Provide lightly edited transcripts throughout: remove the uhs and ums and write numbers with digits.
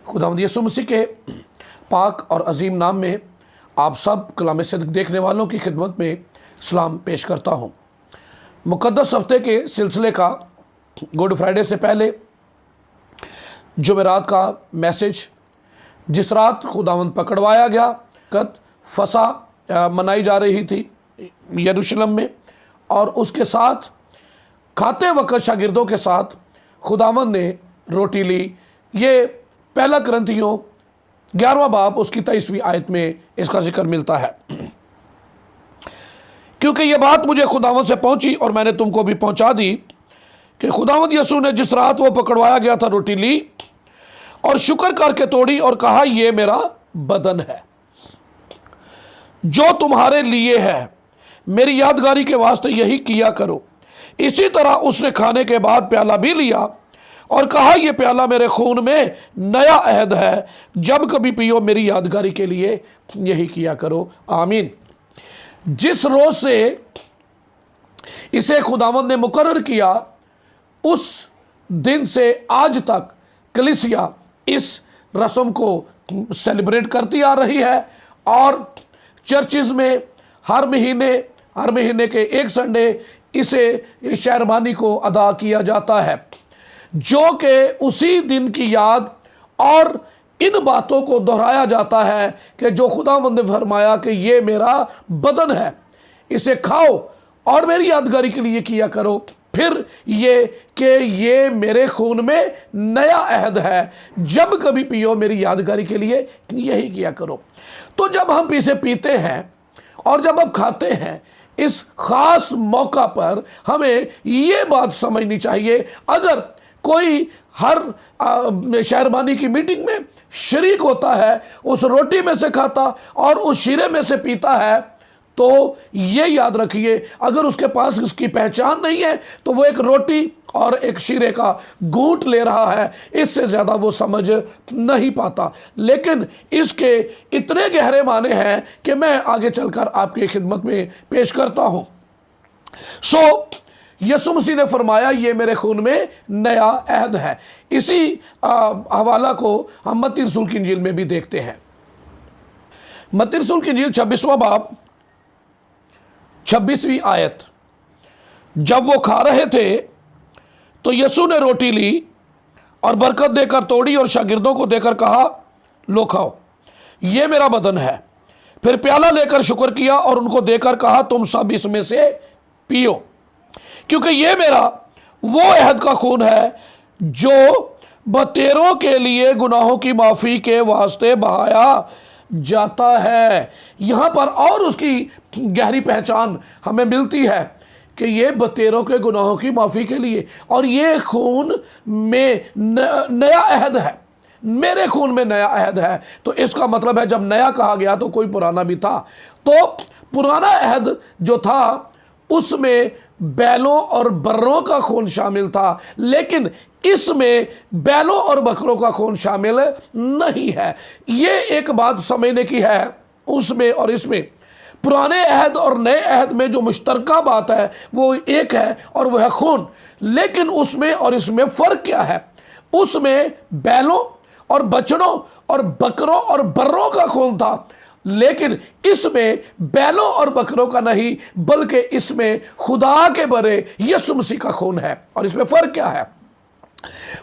खुदावंद यीशु मसीह के पाक और अजीम नाम में आप सब कलाम सिद्दीक़ देखने वालों की खिदमत में सलाम पेश करता हूँ। मुक़द्दस हफ्ते के सिलसिले का गुड फ्राइडे से पहले जुमेरात का मैसेज, जिस रात खुदावंद पकड़वाया गया, कद फसा मनाई जा रही थी यरूशलेम में, और उसके साथ खाते वक्त शागिर्दों के साथ खुदावंद ने रोटी ली। ये पहला कुरिन्थियों 11वां बाब उसकी 23वीं आयत में इसका जिक्र मिलता है। क्योंकि ये बात मुझे खुदावंद से पहुंची और मैंने तुमको भी पहुंचा दी कि खुदावंद यीशु ने जिस रात वो पकड़वाया गया था रोटी ली और शुक्र करके तोड़ी और कहा, ये मेरा बदन है जो तुम्हारे लिए है, मेरी यादगारी के वास्ते यही किया करो। इसी तरह उसने खाने के बाद प्याला भी लिया और कहा, यह प्याला मेरे खून में नया अहद है, जब कभी पियो मेरी यादगारी के लिए यही किया करो। आमीन। जिस रोज से इसे खुदावंद ने मुकर्रर किया, उस दिन से आज तक कलीसिया इस रस्म को सेलिब्रेट करती आ रही है और चर्चिज में हर महीने के एक संडे इसे शहरबानी को अदा किया जाता है, जो कि उसी दिन की याद और इन बातों को दोहराया जाता है कि जो खुदावंद ने फरमाया कि ये मेरा बदन है, इसे खाओ और मेरी यादगारी के लिए किया करो। फिर ये कि ये मेरे खून में नया अहद है, जब कभी पियो मेरी यादगारी के लिए यही किया करो। तो जब हम इसे पीते हैं और जब हम खाते हैं, इस खास मौका पर हमें ये बात समझनी चाहिए, अगर कोई हर शहरबानी की मीटिंग में शरीक होता है, उस रोटी में से खाता और उस शीरे में से पीता है, तो ये याद रखिए, अगर उसके पास इसकी पहचान नहीं है तो वो एक रोटी और एक शीरे का घूंट ले रहा है, इससे ज़्यादा वो समझ नहीं पाता। लेकिन इसके इतने गहरे माने हैं कि मैं आगे चलकर आपकी खिदमत में पेश करता हूँ। यीशु मसीह ने फरमाया, ये मेरे खून में नया अहद है। इसी हवाला को हम मत्ती रसूल की इंजील में भी देखते हैं। मत्ती रसूल की इंजील 26वां बाब 26वीं आयत। जब वो खा रहे थे तो यीशु ने रोटी ली और बरकत देकर तोड़ी और शागिर्दों को देकर कहा, लो खाओ, ये मेरा बदन है। फिर प्याला लेकर शुक्र किया और उनको देकर कहा, तुम सब इसमें से पियो, क्योंकि ये मेरा वो अहद का खून है जो बतेरों के लिए गुनाहों की माफ़ी के वास्ते बहाया जाता है। यहाँ पर और उसकी गहरी पहचान हमें मिलती है कि ये बतेरों के गुनाहों की माफ़ी के लिए, और ये खून में नया अहद है, मेरे खून में नया अहद है। तो इसका मतलब है जब नया कहा गया तो कोई पुराना भी था। तो पुराना अहद जो था उसमें बैलों और बर्रों का खून शामिल था, लेकिन इसमें बैलों और बकरों का खून शामिल नहीं है। ये एक बात समझने की है, उसमें और इसमें पुराने अहद और नए अहद में जो मुश्तरका बात है वो एक है और वो है खून। लेकिन उसमें और इसमें फ़र्क क्या है? उसमें बैलों और बछड़ों और बकरों और बर्रों का खून था, लेकिन इसमें बैलों और बकरों का नहीं, बल्कि इसमें खुदा के बरे यीशु मसीह का खून है। और इसमें फ़र्क क्या है?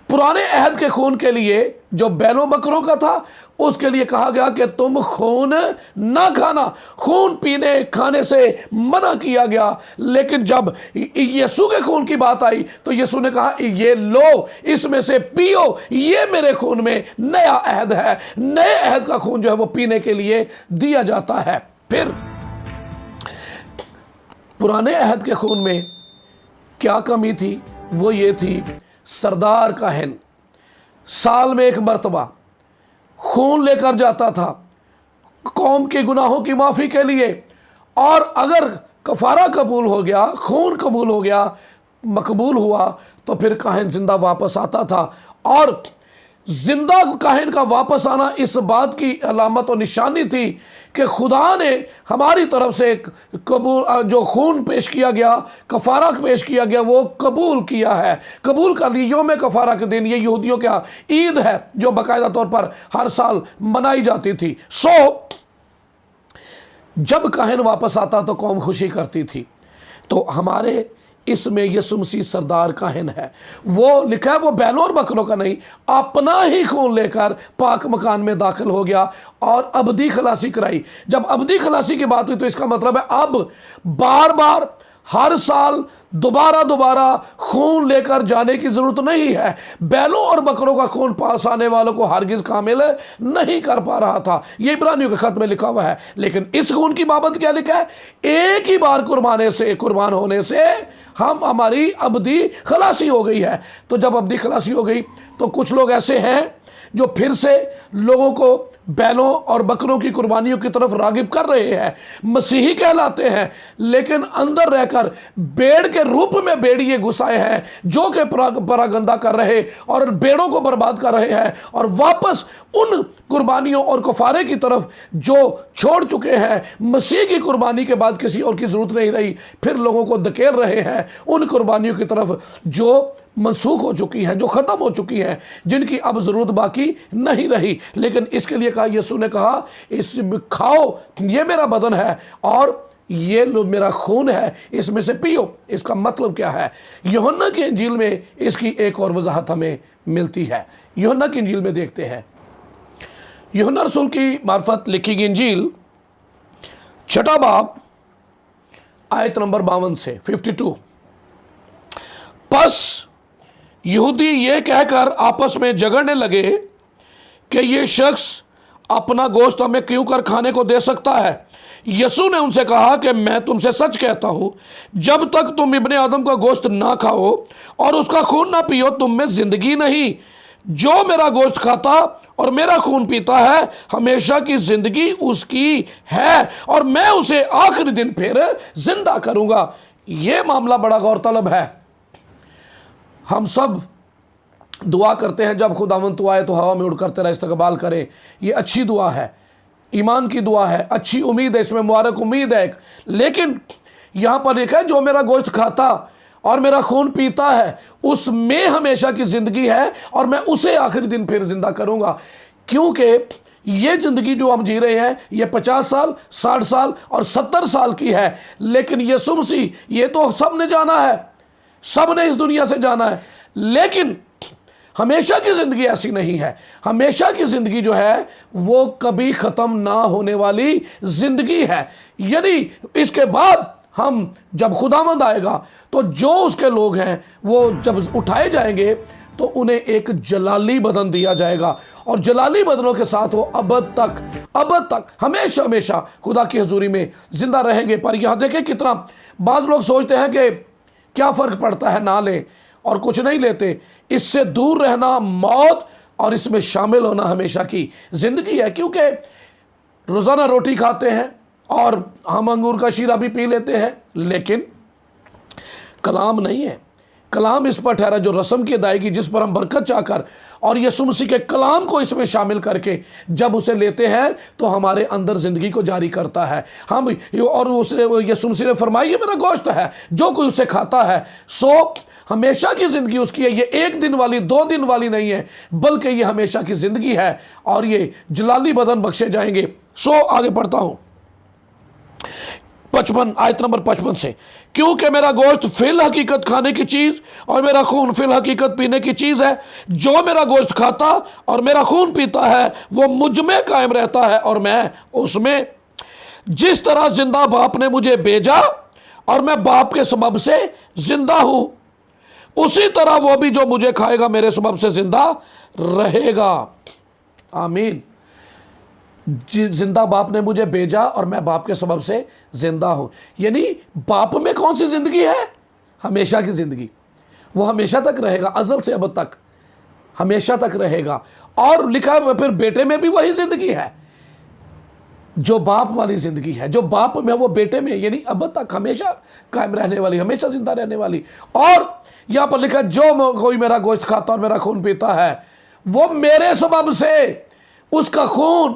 पुराने अहद के खून के लिए जो बैलों बकरों का था, उसके लिए कहा गया कि तुम खून ना खाना, खून पीने खाने से मना किया गया। लेकिन जब यीशु के खून की बात आई तो यीशु ने कहा, ये लो, इसमें से पियो, ये मेरे खून में नया अहद है। नए अहद का खून जो है वो पीने के लिए दिया जाता है। फिर पुराने अहद के खून में क्या कमी थी? वो ये थी, सरदार काहिन साल में एक मर्तबा खून लेकर जाता था कौम के गुनाहों की माफ़ी के लिए, और अगर कफारा कबूल हो गया, खून कबूल हो गया, मकबूल हुआ, तो फिर काहिन जिंदा वापस आता था और जिंदा काहिन का वापस आना इस बात की अलामत और निशानी थी कि खुदा ने हमारी तरफ से कबूल, जो खून पेश किया गया, कफारा पेश किया गया, वो कबूल किया है, कबूल कर लिया। योम कफारा के दिन, ये यहूदियों का ईद है जो बाकायदा तौर पर हर साल मनाई जाती थी। जब काहिन वापस आता तो कौम खुशी करती थी। तो हमारे इसमें यीशु मसीह सरदार काहिन है। वो लिखा है वो बैलों और बकरों का नहीं, अपना ही खून लेकर पाक मकान में दाखिल हो गया और अबदी खलासी कराई। जब अबदी खलासी की बात हुई तो इसका मतलब है अब बार बार हर साल दोबारा खून लेकर जाने की जरूरत नहीं है। बैलों और बकरों का खून पास आने वालों को हरगिज कामिल नहीं कर पा रहा था। ये इब्रानियों के खत में लिखा हुआ है। लेकिन इस खून की बाबत क्या लिखा है? एक ही बार कुर्बान होने से हमारी अबदी खलासी हो गई है। तो जब अबदी खलासी हो गई तो कुछ लोग ऐसे हैं जो फिर से लोगों को बैलों और बकरों की कुर्बानियों की तरफ रागिब कर रहे हैं, मसीही कहलाते हैं, लेकिन अंदर रहकर भेड़ के रूप में भेड़िए घुसाए हैं जो कि परागंदा कर रहे और भेड़ों को बर्बाद कर रहे हैं और वापस उन कुर्बानियों और कफारे की तरफ जो छोड़ चुके हैं। मसीह की कुर्बानी के बाद किसी और की जरूरत नहीं रही, फिर लोगों को धकेल रहे हैं उन कुर्बानियों की तरफ जो मनसूख हो चुकी हैं, जो ख़त्म हो चुकी हैं, जिनकी अब ज़रूरत बाकी नहीं रही। लेकिन इसके लिए कहा, यीशु ने कहा इस खाओ, ये मेरा बदन है और ये मेरा खून है, इसमें से पियो। इसका मतलब क्या है? यूहन्ना की इंजील में इसकी एक और वजाहत हमें मिलती है। यूहन्ना की इंजील में देखते हैं, यूहन्ना रसूल की मार्फत लिखी गई इंजील 6 बाब आयत नंबर 52 से 52। बस यहूदी ये कहकर आपस में झगड़ने लगे कि ये शख्स अपना गोश्त हमें क्यों कर खाने को दे सकता है। यीशु ने उनसे कहा कि मैं तुमसे सच कहता हूं, जब तक तुम इब्ने आदम का गोश्त ना खाओ और उसका खून ना पियो, तुम में जिंदगी नहीं। जो मेरा गोश्त खाता और मेरा खून पीता है, हमेशा की जिंदगी उसकी है और मैं उसे आखिरी दिन फिर जिंदा करूंगा। यह मामला बड़ा गौरतलब है। हम सब दुआ करते हैं जब खुदावंद तू आए तो हवा में उड़कर तेरा इस्तकबाल करें। ये अच्छी दुआ है, ईमान की दुआ है, अच्छी उम्मीद है, इसमें मुबारक उम्मीद है। लेकिन यहाँ पर लिखा है जो मेरा गोश्त खाता और मेरा खून पीता है उसमें हमेशा की ज़िंदगी है और मैं उसे आखिरी दिन फिर जिंदा करूँगा। क्योंकि ये ज़िंदगी जो हम जी रहे हैं ये 50 साल, 60 साल और 70 साल की है। लेकिन यीशु मसीह ये तो सब ने जाना है, सब ने इस दुनिया से जाना है, लेकिन हमेशा की ज़िंदगी ऐसी नहीं है। हमेशा की ज़िंदगी जो है वो कभी ख़त्म ना होने वाली ज़िंदगी है। यानी इसके बाद हम जब खुदावंद आएगा तो जो उसके लोग हैं वो जब उठाए जाएंगे तो उन्हें एक जलाली बदन दिया जाएगा और जलाली बदनों के साथ वो अब तक हमेशा हमेशा खुदा की हजूरी में जिंदा रहेंगे। पर यहाँ देखें कितना बाज़ लोग सोचते हैं कि क्या फ़र्क पड़ता है, ना लें और कुछ नहीं लेते। इससे दूर रहना मौत और इसमें शामिल होना हमेशा की ज़िंदगी है। क्योंकि रोज़ाना रोटी खाते हैं और हम अंगूर का शीरा भी पी लेते हैं, लेकिन कलाम नहीं है। कलाम इस पर ठहरा जो रस्म की अदायगी, जिस पर हम बरकत चाहकर और यीशु मसीह के कलाम को इसमें शामिल करके जब उसे लेते हैं तो हमारे अंदर ज़िंदगी को जारी करता है। हम और उसने यीशु मसीह ने फरमाया ये मेरा गोश्त है, जो कोई उसे खाता है सो हमेशा की ज़िंदगी उसकी है। ये 1 दिन वाली 2 दिन वाली नहीं है, बल्कि ये हमेशा की ज़िंदगी है और ये जलाली बदन बख्शे जाएंगे। सो आगे पढ़ता हूँ 55 आयत नंबर 55 से, क्योंकि मेरा गोश्त फिल हकीकत खाने की चीज़ और मेरा खून फिल हकीकत पीने की चीज़ है। जो मेरा गोश्त खाता और मेरा खून पीता है वो मुझ में कायम रहता है और मैं उसमें। जिस तरह जिंदा बाप ने मुझे भेजा और मैं बाप के सबब से जिंदा हूं, उसी तरह वो भी जो मुझे खाएगा मेरे सबब से जिंदा रहेगा। आमीन। जिंदा बाप ने मुझे भेजा और मैं बाप के सबब से जिंदा हूं। यानी बाप में कौन सी जिंदगी है? हमेशा की जिंदगी। वो हमेशा तक रहेगा, अज़ल से अब तक हमेशा तक रहेगा। और लिखा है फिर बेटे में भी वही जिंदगी है जो बाप वाली जिंदगी है। जो बाप में वो बेटे में, यानी अब तक हमेशा कायम रहने वाली, हमेशा जिंदा रहने वाली। और यहां पर लिखा जो कोई मेरा गोश्त खाता और मेरा खून पीता है वो मेरे सबब से, उसका खून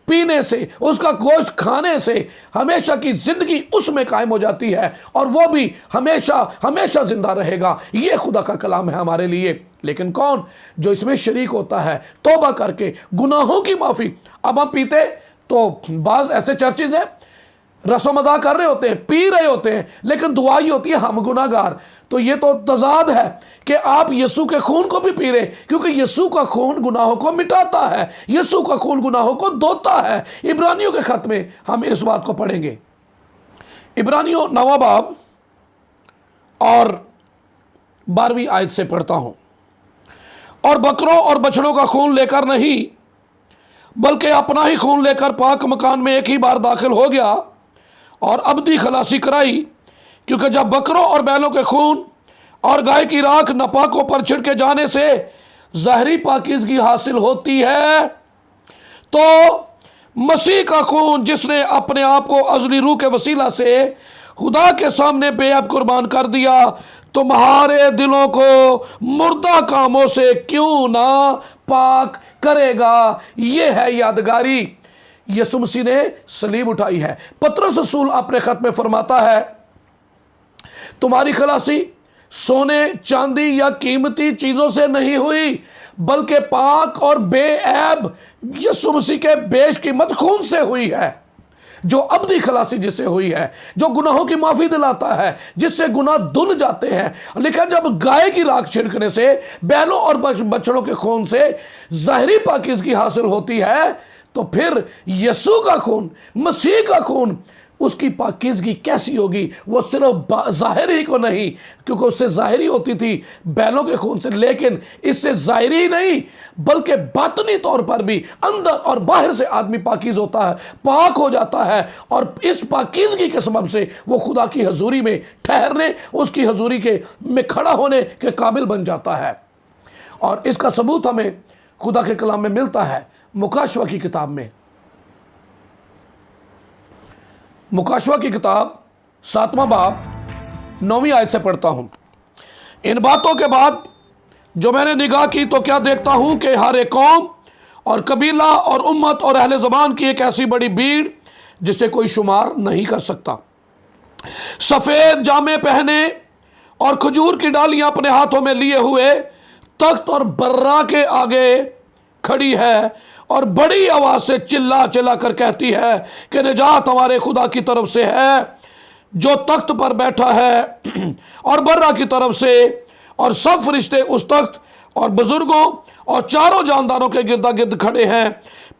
पीने से, उसका गोश्त खाने से हमेशा की जिंदगी उसमें कायम हो जाती है और वो भी हमेशा हमेशा जिंदा रहेगा। ये खुदा का कलाम है हमारे लिए। लेकिन कौन जो इसमें शरीक होता है तौबा करके गुनाहों की माफ़ी। अब हम पीते तो बाज़ ऐसे चर्चेज हैं रस्म अदा कर रहे होते हैं, पी रहे होते हैं, लेकिन दुआ ही होती है हम गुनाहगार। तो ये तो तजाद है कि आप यीशु के खून को भी पी रहे, क्योंकि यीशु का खून गुनाहों को मिटाता है, यीशु का खून गुनाहों को धोता है। इब्रानियों के खत में हम इस बात को पढ़ेंगे। इब्रानियों 9वां बाब और 12वीं आयत से पढ़ता हूं। और बकरों और बछड़ों का खून लेकर नहीं, बल्कि अपना ही खून लेकर पाक मकान में एक ही बार दाखिल हो गया और अबदी खलासी कराई। क्योंकि जब बकरों और बैलों के खून और गाय की राख नापाकों पर छिड़के जाने से ज़ाहिरी पाकीज़गी हासिल होती है, तो मसीह का खून जिसने अपने आप को अज़ली रूह के वसीला से खुदा के सामने बेअब कुर्बान कर दिया, तुम्हारे दिलों को मुर्दा कामों से क्यों ना पाक करेगा। ये है यादगारी। यीशु मसीह ने सलीब उठाई है। पतरस रसूल अपने खत में फरमाता है, तुम्हारी खलासी सोने चांदी या कीमती चीजों से नहीं हुई, बल्कि पाक और बेऐब यीशु मसीह के बेशकीमत खून से हुई है, जो अबदी खलासी जिससे हुई है, जो गुनाहों की माफ़ी दिलाता है, जिससे गुनाह धुल जाते हैं। लिखा जब गाय की राख छिड़कने से, बैलों और बछड़ों के खून से ज़ाहिरी पाकीज़गी हासिल होती है, तो फिर यीशु का खून, मसीह का खून, उसकी पाकीज़गी कैसी होगी। वो सिर्फ ज़ाहिरी को नहीं, क्योंकि उससे ज़ाहिरी होती थी बैलों के खून से, लेकिन इससे ज़ाहिरी ही नहीं बल्कि बातनी तौर पर भी अंदर और बाहर से आदमी पाकीज़ होता है, पाक हो जाता है। और इस पाकीज़गी के सबब से वो खुदा की हजूरी में ठहरने, उसकी हजूरी के में खड़ा होने के काबिल बन जाता है। और इसका सबूत हमें खुदा के कलाम में मिलता है मुकाशवा की किताब में। मुकाशवा की किताब 7वां बाब 9वीं आयत से पढ़ता हूं। इन बातों के बाद जो मैंने निगाह की तो क्या देखता हूं कि हर एक कौम और कबीला और उम्मत और अहले ज़बान की एक ऐसी बड़ी भीड़ जिसे कोई शुमार नहीं कर सकता, सफ़ेद जामे पहने और खजूर की डालियां अपने हाथों में लिए हुए तख्त और बर्रा के आगे खड़ी है और बड़ी आवाज़ से चिल्ला चिल्ला कर कहती है कि निजात हमारे खुदा की तरफ से है जो तख्त पर बैठा है और बर्रा की तरफ से। और सब फरिश्ते उस तख्त और बुजुर्गों और चारों जानदारों के गिरदा गिर्द खड़े हैं।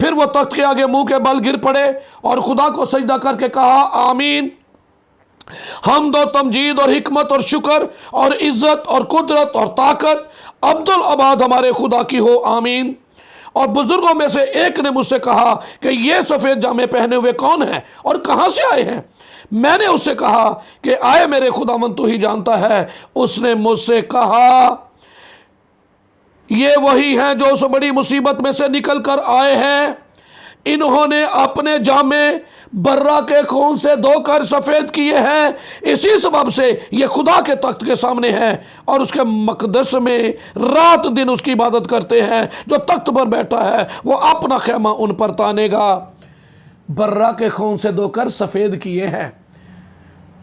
फिर वो तख्त के आगे मुंह के बल गिर पड़े और खुदा को सजदा करके कहा, आमीन। हमद और तमजीद और हिकमत और शुक्र और इज्जत और कुदरत और ताकत अब्दुल अबाद हमारे खुदा की हो, आमीन। और बुजुर्गों में से एक ने मुझसे कहा कि ये सफ़ेद जामे पहने हुए कौन है और कहाँ से आए हैं। मैंने उससे कहा कि आए मेरे खुदावंद तू ही जानता है। उसने मुझसे कहा, ये वही हैं जो उस बड़ी मुसीबत में से निकल कर आए हैं। इन्होंने अपने जामे बर्रा के खून से धोकर सफ़ेद किए हैं, इसी सबब से ये खुदा के तख्त के सामने हैं और उसके मकदस में रात दिन उसकी इबादत करते हैं। जो तख्त पर बैठा है वो अपना खैमा उन पर तानेगा। बर्रा के खून से धोकर सफ़ेद किए हैं,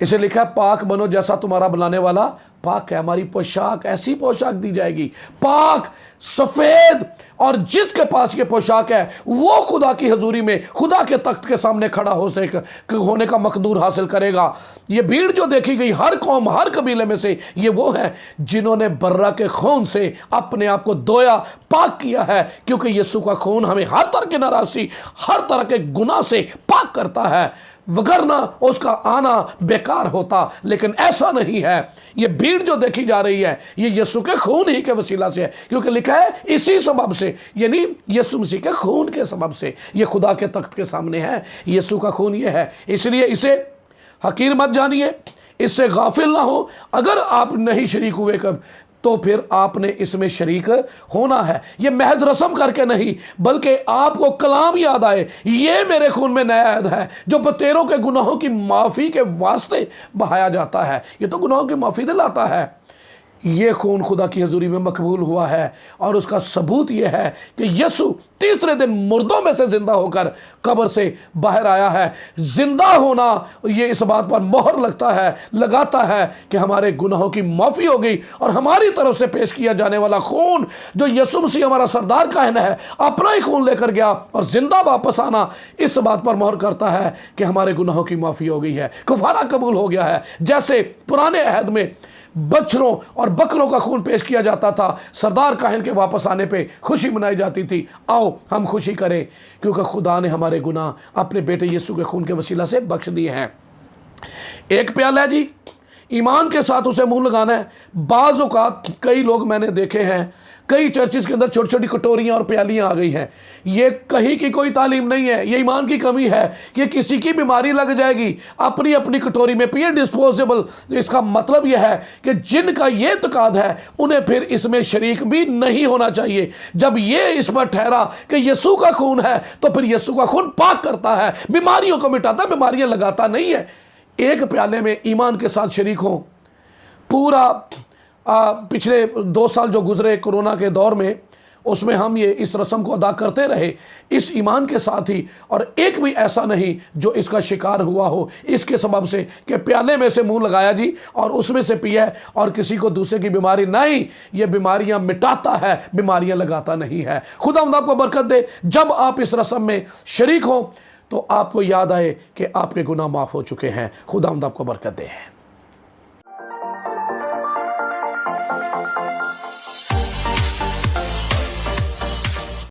इसे लिखा है पाक बनो जैसा तुम्हारा बनाने वाला पाक है। हमारी पोशाक, ऐसी पोशाक दी जाएगी, पाक सफ़ेद। और जिसके पास ये पोशाक है वो खुदा की हजूरी में, खुदा के तख्त के सामने खड़ा होने का मकदूर हासिल करेगा। ये भीड़ जो देखी गई हर कौम हर कबीले में से, ये वो है जिन्होंने बर्रा के खून से अपने आप को धोया, पाक किया है। क्योंकि यीशु का खून हमें हर तरह की नाराज़गी, हर तरह के गुनाह से पाक करता है, वगरना उसका आना बेकार होता। लेकिन ऐसा नहीं है। ये भीड़ जो देखी जा रही है ये यीशु के खून ही के वसीला से है, क्योंकि लिखा है इसी सबब से, यानी यीशु मसीह के खून के सबब से ये खुदा के तख्त के सामने है। यीशु का खून ये है, इसलिए इसे हकीर मत जानिए, इससे गाफिल ना हो। अगर आप नहीं शरीक हुए कब, तो फिर आपने इसमें शरीक होना है। ये महज रस्म करके नहीं, बल्कि आपको कलाम याद आए, ये मेरे खून में नया ऐद है जो बतेरों के गुनाहों की माफ़ी के वास्ते बहाया जाता है। ये तो गुनाहों की माफ़ी दिलाता है। ये खून खुदा की हजूरी में मकबूल हुआ है, और उसका सबूत यह है कि यीशु तीसरे दिन मुर्दों में से जिंदा होकर कब्र से बाहर आया है। जिंदा होना ये इस बात पर मोहर लगाता है कि हमारे गुनाहों की माफ़ी हो गई, और हमारी तरफ से पेश किया जाने वाला खून जो यीशु मसीह हमारा सरदार काहिन है अपना ही खून लेकर गया और जिंदा वापस आना, इस बात पर मोहर करता है कि हमारे गुनाहों की माफ़ी हो गई है, कफारा कबूल हो गया है। जैसे पुराने अहद में बछड़ों और बकरों का खून पेश किया जाता था, सरदार काहिन के वापस आने पे खुशी मनाई जाती थी। आओ हम खुशी करें, क्योंकि खुदा ने हमारे गुनाह अपने बेटे यीशु के खून के वसीला से बख्श दिए हैं। एक प्याला है जी, ईमान के साथ उसे मुंह लगाना है। बाज़ औक़ात कई लोग मैंने देखे हैं, कई चर्चिस के अंदर छोटी छोटी कटोरियाँ और प्यालियाँ आ गई हैं। ये कहीं की कोई तालीम नहीं है, ये ईमान की कमी है कि किसी की बीमारी लग जाएगी अपनी अपनी कटोरी में पिए, डिस्पोजेबल। इसका मतलब यह है कि जिनका ये इत्काद है उन्हें फिर इसमें शरीक भी नहीं होना चाहिए। जब ये इस पर ठहरा कि यीशु का खून है तो फिर यीशु का खून पाक करता है, बीमारियों को मिटाता, बीमारियाँ लगाता नहीं है। एक प्याले में ईमान के साथ शरीक हों। पूरा पिछले 2 साल जो गुजरे कोरोना के दौर में, उसमें हम ये इस रस्म को अदा करते रहे इस ईमान के साथ ही, और एक भी ऐसा नहीं जो इसका शिकार हुआ हो इसके सबब से कि प्याले में से मुंह लगाया जी और उसमें से पिया और किसी को दूसरे की बीमारी नहीं। ये बीमारियां मिटाता है, बीमारियां लगाता नहीं है। खुदावंद आपको बरकत दे। जब आप इस रस्म में शरीक हो तो आपको याद आए कि आपके गुनाह माफ़ हो चुके हैं। खुदावंद आपको बरकत दे।